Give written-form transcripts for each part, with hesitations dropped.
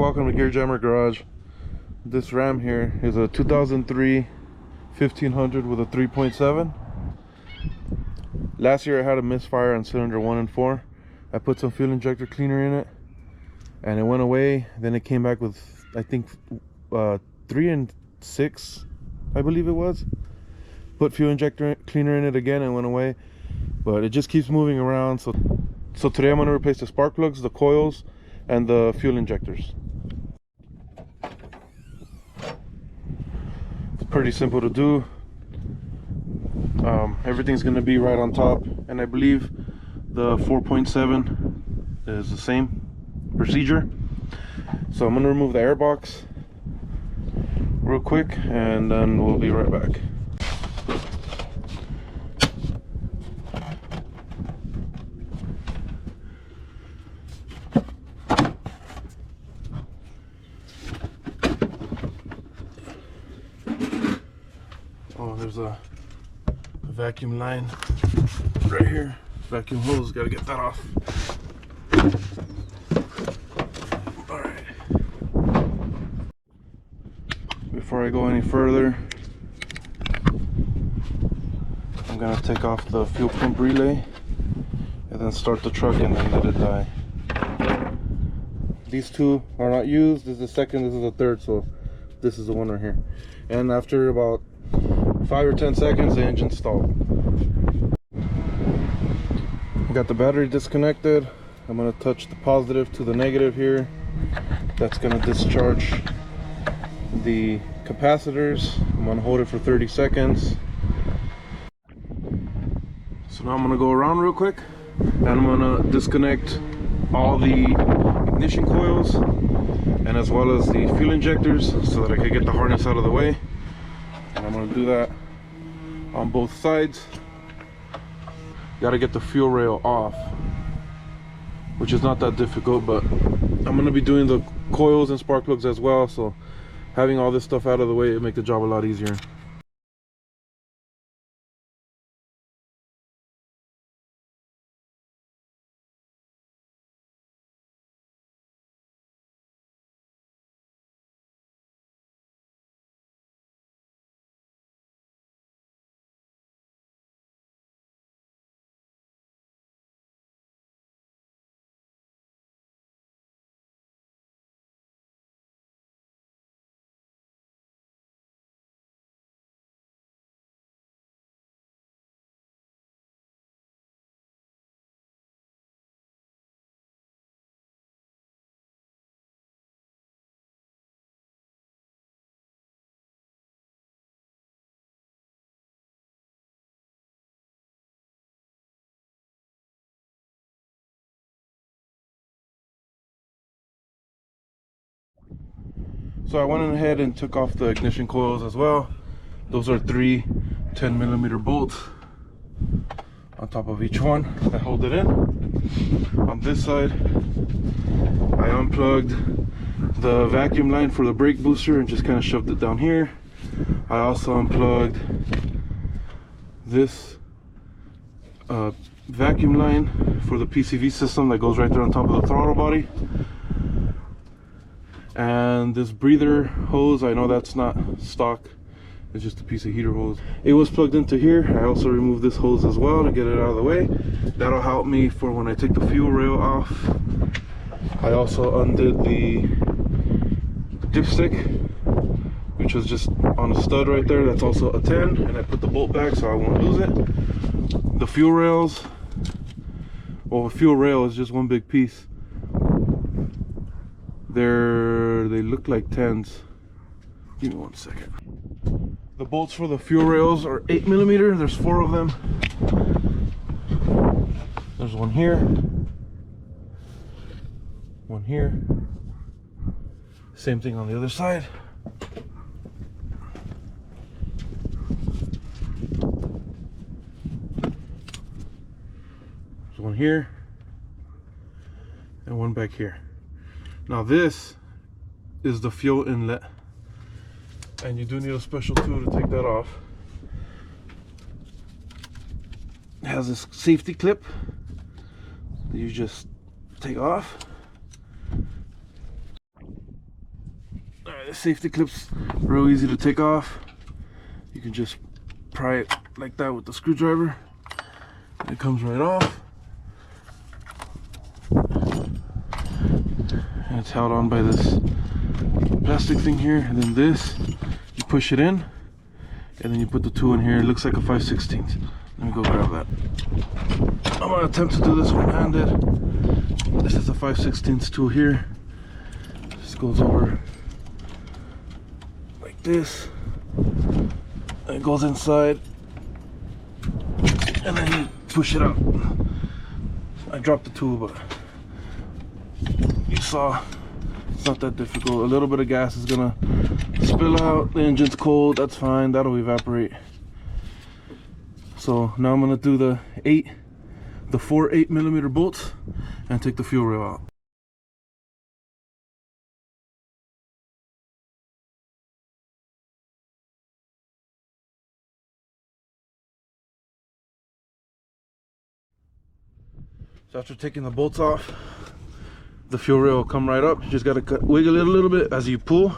welcome to Gear Jammer Garage. This ram here is a 2003 1500 with a 3.7. Last year I had a misfire on cylinder 1 and 4. I put some fuel injector cleaner in it and it went away. Then it came back with, I think, 3 and 6, I believe it was. Put fuel injector cleaner in it again and went away, but it just keeps moving around. So today I'm going to replace the spark plugs, the coils, and the fuel injectors. It's pretty simple to do. Everything's going to be right on top, and I believe the 4.7 is the same procedure. So I'm going to remove the air box real quick and then we'll be right back. Oh, there's a vacuum line right here. Vacuum hose, gotta get that off. Alright. Before I go any further, I'm gonna take off the fuel pump relay and then start the truck and then let it die. These two are not used. This is the second, this is the third, so this is the one right here. And after about 5 or 10 seconds, the engine stalled. Got the battery disconnected. I'm going to touch the positive to the negative here. That's going to discharge the capacitors. I'm going to hold it for 30 seconds. So now I'm going to go around real quick and I'm going to disconnect all the ignition coils and as well as the fuel injectors so that I can get the harness out of the way. And I'm going to do that on both sides. Got to get the fuel rail off, which is not that difficult, but I'm going to be doing the coils and spark plugs as well, so having all this stuff out of the way, it'll make the job a lot easier. So I went ahead and took off the ignition coils as well. Those are 3 10mm bolts on top of each one that hold it in. On this side, I unplugged the vacuum line for the brake booster and just kind of shoved it down here. I also unplugged this vacuum line for the PCV system that goes right there on top of the throttle body. And this breather hose, I know that's not stock, it's just a piece of heater hose. It was plugged into here. I also removed this hose as well to get it out of the way. That'll help me for when I take the fuel rail off. I also undid the dipstick, which was just on a stud right there. That's also a 10, and I put the bolt back so I won't lose it. The fuel rails, well, a fuel rail is just one big piece. They look like 10s. Give me 1 second. The bolts for the fuel rails are 8mm. There's 4 of them. There's one here, one here. Same thing on the other side. There's one here and one back here. Now this is the fuel inlet, and you do need a special tool to take that off. It has this safety clip that you just take off. safety clip's real easy to take off. You can just pry it like that with the screwdriver. It comes right off. And it's held on by this plastic thing here. And then this, you push it in, and then you put the tool in here. It looks like a 5/16. Let me go grab that. I'm gonna attempt to do this one-handed. This is a 5/16 tool here. This goes over like this. And it goes inside. And then you push it out. I dropped the tool, but you saw it's not that difficult. A little bit of gas is gonna spill out. The engine's cold, that's fine, that'll evaporate. So now I'm gonna do the 4 8mm bolts and take the fuel rail out. So after taking the bolts off, the fuel rail will come right up. You just gotta wiggle it a little bit as you pull.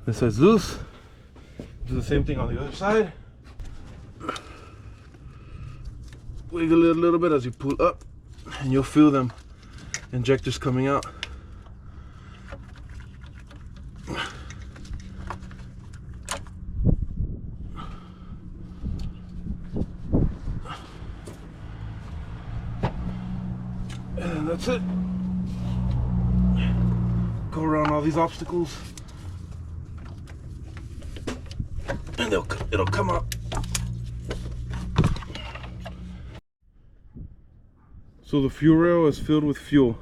This side's loose. Do the same thing on the other side. Wiggle it a little bit as you pull up, and you'll feel them injectors coming out. And that's it. Go around all these obstacles, and it'll come out. So the fuel rail is filled with fuel.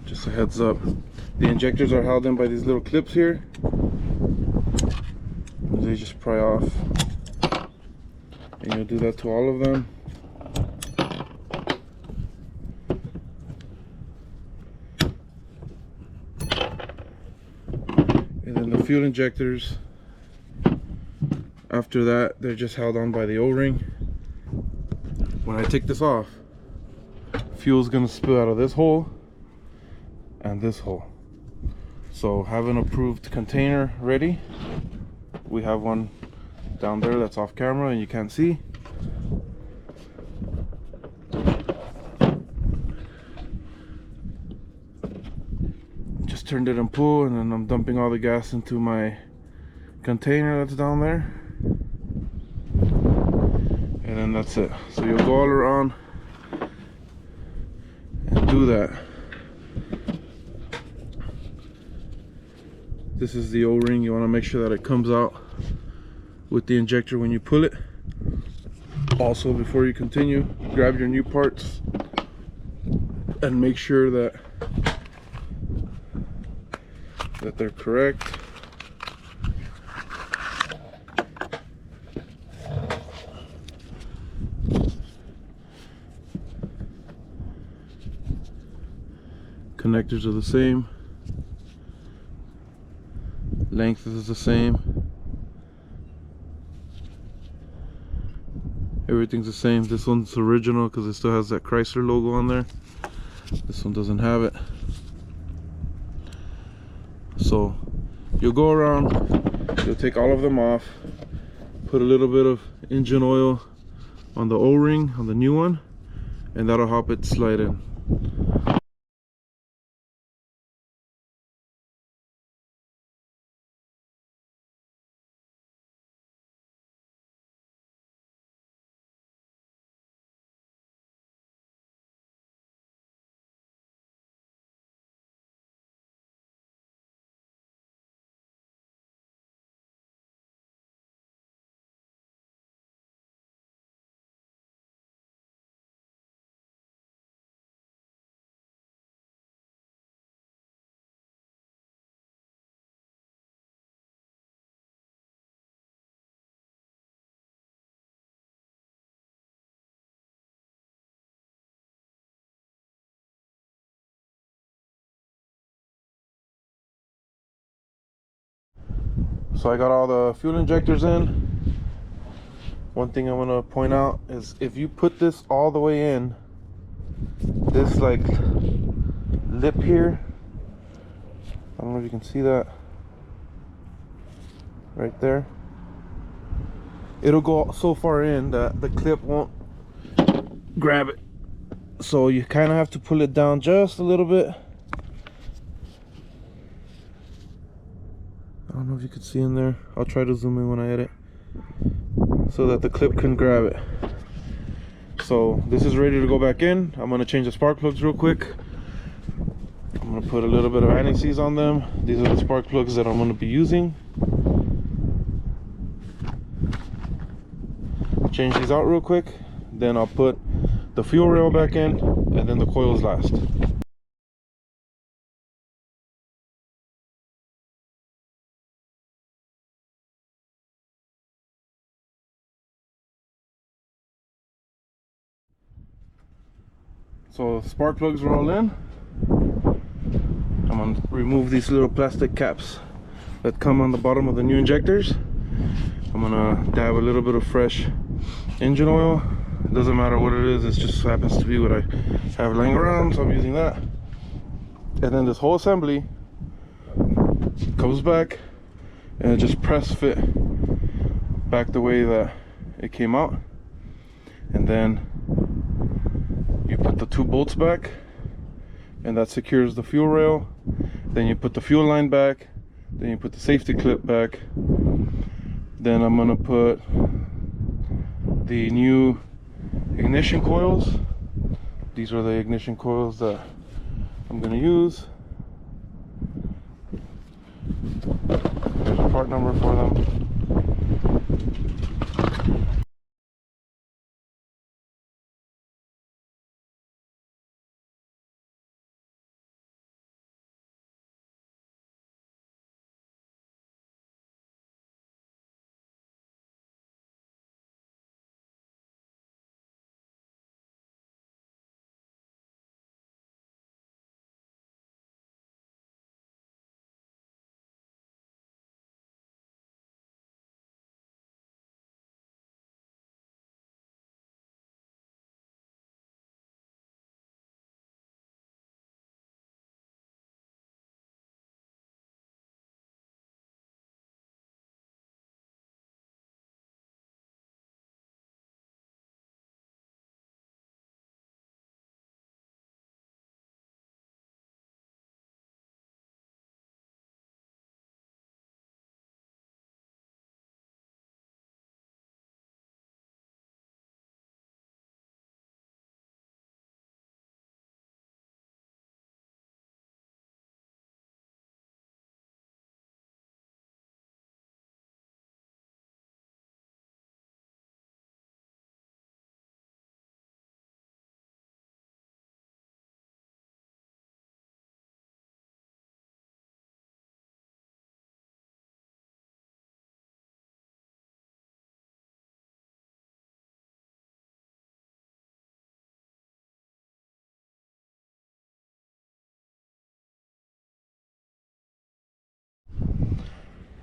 Just a heads up. The injectors are held in by these little clips here. They just pry off. And you'll do that to all of them. And then the fuel injectors, after that, they're just held on by the O-ring. When I take this off, fuel's gonna spill out of this hole and this hole. So have an approved container ready. We have one down there that's off camera and you can't see. Just turned it and pull, and then I'm dumping all the gas into my container that's down there. And then that's it. So you'll go all around and do that. This is the O-ring. You want to make sure that it comes out with the injector when you pull it. Also, before you continue, grab your new parts and make sure that they're correct. Connectors are the same. Length is the same. Everything's the same. This one's original because it still has that Chrysler logo on there. This one doesn't have it. So you'll go around, you'll take all of them off, put a little bit of engine oil on the O-ring on the new one, and that'll help it slide in. So I got all the fuel injectors in. One thing I want to point out is if you put this all the way in, this like lip here. I don't know if you can see that right there. It'll go so far in that the clip won't grab it, so you kind of have to pull it down just a little bit. I don't know if you can see in there. I'll try to zoom in when I edit so that the clip can grab it. So this is ready to go back in. I'm going to change the spark plugs real quick. I'm going to put a little bit of anti-seize on them. These are the spark plugs that I'm going to be using. Change these out real quick, then I'll put the fuel rail back in, and then the coils last. So spark plugs are all in. I'm going to remove these little plastic caps that come on the bottom of the new injectors. I'm going to dab a little bit of fresh engine oil. It doesn't matter what it is, it just happens to be what I have laying around, so I'm using that. And then this whole assembly comes back and it just press fit back the way that it came out. And then you put the two bolts back, and that secures the fuel rail. Then you put the fuel line back, then you put the safety clip back. Then I'm gonna put the new ignition coils. These are the ignition coils that I'm gonna use. There's a part number for them.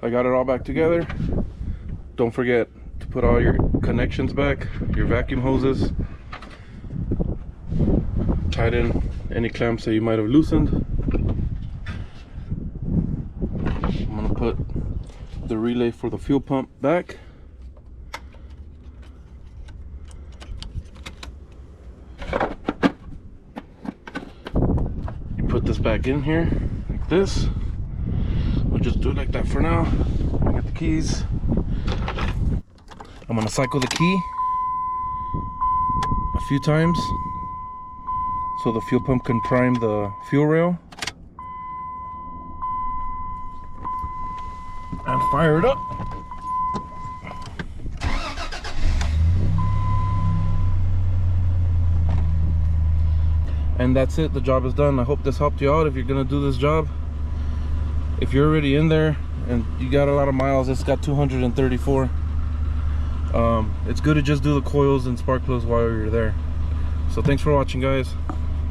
I got it all back together. Don't forget to put all your connections back, your vacuum hoses. Tighten any clamps that you might have loosened. I'm gonna put the relay for the fuel pump back. You put this back in here like this. We'll just do it like that for now. I got the keys. I'm gonna cycle the key a few times so the fuel pump can prime the fuel rail. And fire it up. And that's it, the job is done. I hope this helped you out if you're gonna do this job. If you're already in there and you got a lot of miles, it's got 234. It's good to just do the coils and spark plugs while you're there. So thanks for watching, guys.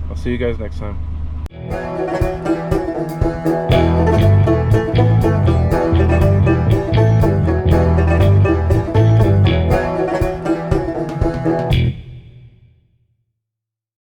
I'll see you guys next time.